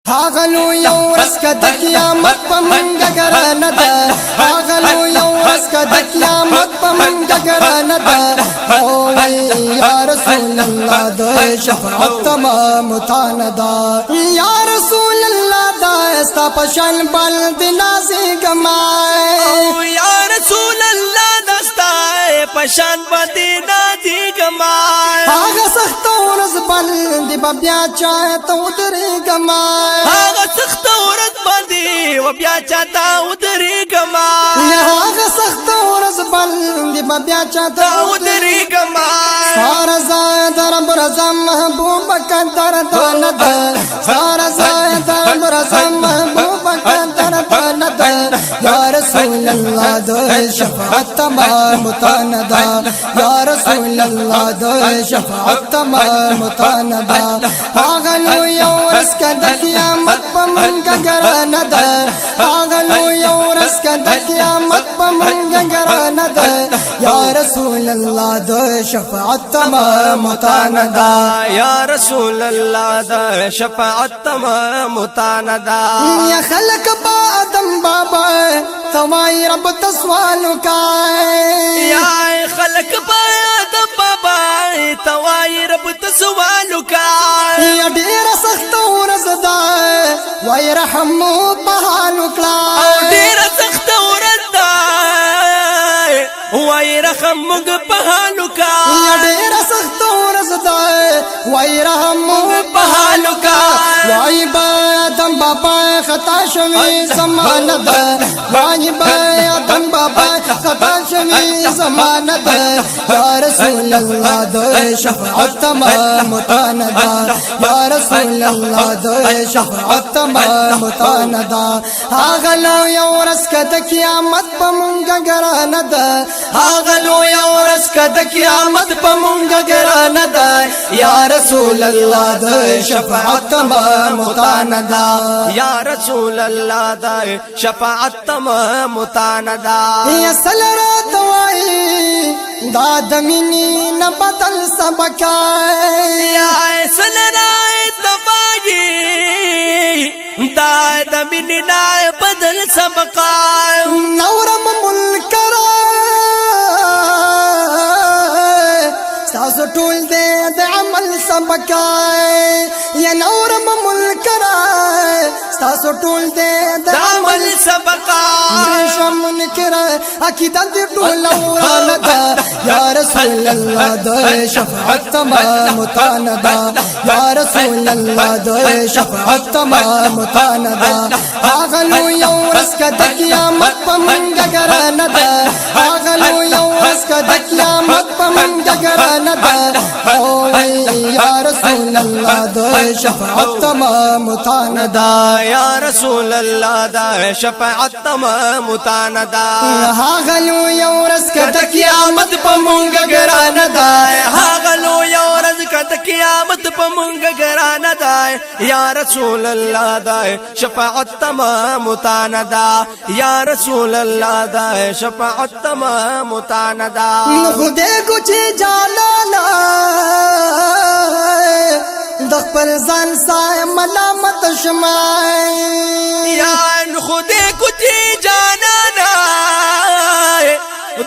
هاغلو یو رس کا د قیامت په منګه ګرانه ده هاغلو یو رس کا د قیامت په منګه ګرانه ده او یا رسول الله د شفاعت تمام تاندا یا رسول الله دا استا پشان بل دلازي گمای او یا رسول الله دستا پشان بدی نادی گمای هاغه سخت ورځ بل دی بیا چاته ودرې گمای هاغه سخت ورځ باندې و بیا چاته ودرې گمای هاغه سخت ورځ بل دی بیا چاته ودرې گمای سارا زاد رب رضا محبوب قدر داند سارا زاد رب رضا محبوب قدر داند یا رسول الله د شفاعت تمام تاندا یا رسول الله د شفاعت تمام تاندا هاغلو یو رس کد قیامت په منګه ګرانه ده هاغلو یو رس کد قیامت په منګه ګرانه ده یا رسول الله د شفاعت تمام تاندا یا رسول الله د شفاعت تمام تاندا یا خلق با آدم بابا توای رب تسوالو کای یا خلق با آدم بابا توای رب تسوالو کای یا ډیر سخت ورځ ده وای رحم په حالو کلا او ډیر سخت ورځ ده وای رحم موږ په حالو کای یا ډیر سخت ورځ ده وای رحم په حالو کای وای با آدم بابا خطا شوی زمانه ده وای با آدم بابا خطا شوی زمانه ده یا رسول الله د شفاعت تمام تاندا یا رسول الله د شفاعت تمام تاندا هاغلو یو ورځ کد قیامت په مونږه ګرانه ده هاغلو یو ورځ کد قیامت په مونږه ګرانه ده یا رسول الله د شفاعت تمام تاندا یا رسول الله د شفاعت تمام تاندا یا سلرات وای دا دمینی نه بدل سبکای یا سلرای تباگی دا دمینی نه بدل سبقای نورم ملک را ساسو ټول دې د عمل سبکای یا نورم ملک را ساسو ټول دې د عمل سبقای شمن کرا عقیدت دې ټول ورانه ده یا رسول الله د شفاعت تمام تاندا یا رسول الله د شفاعت تمام تاندا هاغلو یو ورځ کد قیامت په منګه ګرانه ده هاغلو یو ورځ کد قیامت په منګه ګرانه ده او یا رسول الله د شفاعت تمام تاندا یا رسول الله د شفاعت تمام تاندا هاغلو یو ورځ کد قیامت په مونږ ګرانه ده هاغلو یو ورځ کد قیامت په مونږ ګرانه ده یا رسول الله د شفاعت تمام تاندا یا رسول الله د شفاعت تمام تاندا خدای کو چې جالالا د خپل ځان سای ملامت شمای یا خدای کو چې جانانا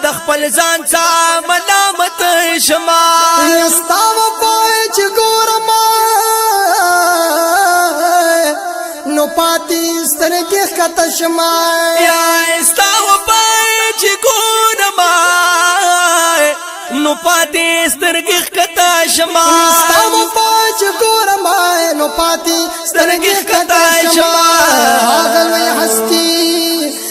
د خپل ځان سره ملامت شما استاو پای چې ګورم نو پاتې سترګې خطا شمای یا استاو پای چې ګورم نو پاتې سترګې خطا شما استاو پای چې ګورم نو پاتې سترګې خطا شمای هاغلوی هستی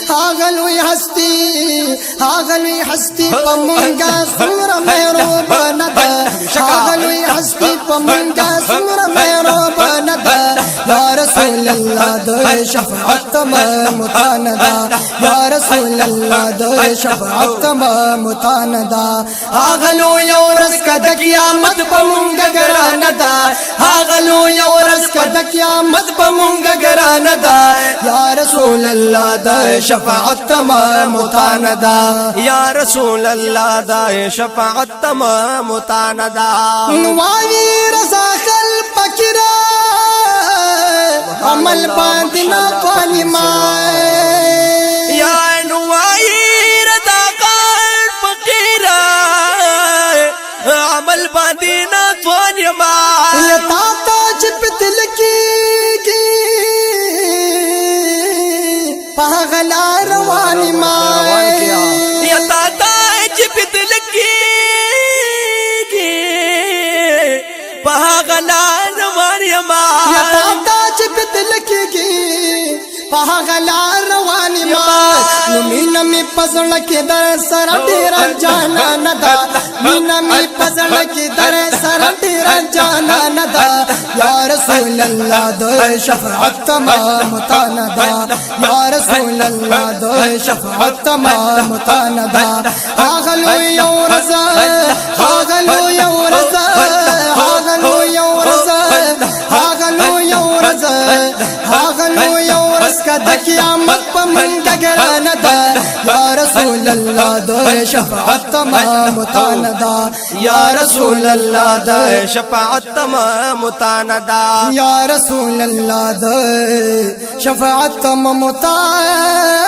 هاغلوی هستی هاغلوی هستی په مونږه سمره مهربانه ده هاغلوی هستی په مونږه سمره مهربانه ده یا رسول الله د شفاعت تمام تاندا یا رسول الله د شفاعت تمام تاندا هاغلو یو ورځ کد قیامت په مونږه ګرانه ده هاغلو یو ورځ کد قیامت په مونږه ګرانه ده یا رسول الله د شفاعت تمام تاندا یا رسول الله د شفاعت تمام تاندا نواوی رضا خل پکرا عمل باندنا فانما یا نوائی ردا قلب فقیرہ عمل باندنا فانما یا تاتا چپ دل کی پاغلا روانی مائے یا تاتا چپ دل کی پاغلا روانی مائے یا تاتا چپ دل کی پاغلا روانی مائے مینا می پزڑ کے در سر تیرا جانا ندا مینا می پزڑ کے در سر تیرا جانا ندا یا رسول اللہ دو شفاعت تمام تاندا یا رسول اللہ دو شفاعت تمام تاندا آغلو یو رضا آغلو یو رضا آغلو یو رضا آغلو یو رضا آغلو یو رضا کا قیامت پا منگا گرانا دا یا رسول اللہ دو شفاعت تمام تاندا یا رسول اللہ دا شفاعت تمام تاندا یا رسول اللہ دو شفاعت تمام تاندا